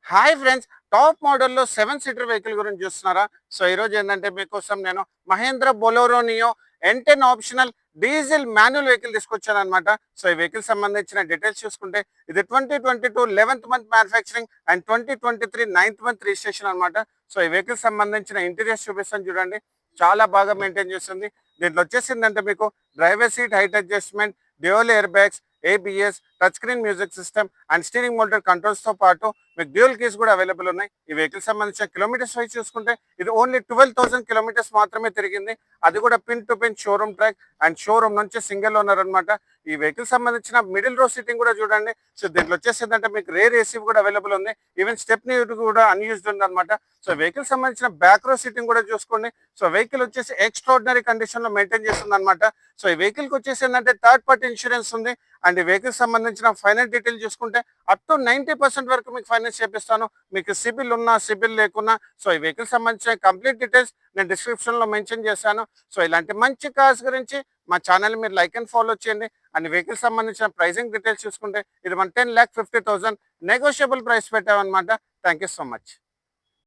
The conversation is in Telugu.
హాయ్ ఫ్రెండ్స్, టాప్ మోడల్‌లో 7 సీటర్ వెహికల్ గురించి చూస్తున్నారా? సో, ఈరోజు ఏందంటే మీకోసం నేను Mahindra Bolero Neo N10 optional diesel manual vehicle తీసుకొచ్చాననమాట. సో, ఈ వెహికల్ సంబంధించిన డీటెయిల్స్ చూసుకుంటే ఇది 2022 11th month manufacturing and 2023 9th month registration అనమాట. సో, ఈ వెహికల్ సంబంధించిన ఇంటీరియర్స్ చూపిస్తాను చూడండి. చాలా బాగా మెయింటైన్ చేస్తుంది. దీంట్లో వచ్చేసిందంటే మీకు driver seat height adjustment, dual air bags, ABS, touch screen music system and steering motor కంట్రోల్స్‌తో పాటు మీకు డ్యూయల్ కీస్ కూడా అవైలబుల్ ఉన్నాయి. ఈ వెహికల్ సంబంధించిన కిలోమీటర్స్ వైజ్ చూసుకుంటే ఇది ఓన్లీ 12,000 కిలోమీటర్స్ మాత్రమే తిరిగింది. అది కూడా pin to pin showroom track and showroom నుంచి సింగిల్ ఓనర్ అనమాట. ఈ వెహికల్ సంబంధించిన మిడిల్ రో సీటింగ్ కూడా చూడండి. సో, దీంట్లో వచ్చేసిందంటే మీకు రేర్ ఏసీ కూడా అవైలబుల్ ఉంది. ఈవెన్ స్టెప్నీ కూడా అన్యూజ్డ్ ఉందన్నమాట. సో, వెహికల్ సంబంధించిన బ్యాక్ రో సీటింగ్ కూడా చూసుకోండి. సో, వెహికల్ వచ్చేసి ఎక్స్ట్రాడినరీ కండిషన్ లో మెయింటైన్ చేస్తుంది అనమాట. సో, ఈ వెహికల్ కి వచ్చేసి ఏంటంటే థర్డ్ పార్టీ ఇన్సూరెన్స్ ఉంది. అండ్ ఈ వెహికల్ సంబంధించిన ఫైనాన్స్ డీటెయిల్ చూసుకుంటే అప్ టు 90% వరకు మీకు ఫైనాన్స్ చేపిస్తాను. మీకు సిబిల్ ఉన్నా సిబిల్ లేకున్నా. సో, ఈ వెహికల్ సంబంధించిన కంప్లీట్ డీటెయిల్స్ నేను డిస్క్రిప్షన్ లో మెన్షన్ చేశాను. సో, ఇలాంటి మంచి కార్స్ గురించి మా ఛానల్ మీరు లైక్ అండ్ ఫాలో చేయండి. అండ్ వెహికల్ సంబంధించిన ప్రైసింగ్ డీటెయిల్స్ చూసుకుంటే ఇది మన 10,50,000 నెగోషియబుల్ ప్రైస్ పెట్టామన్నమాట. Thank you so much.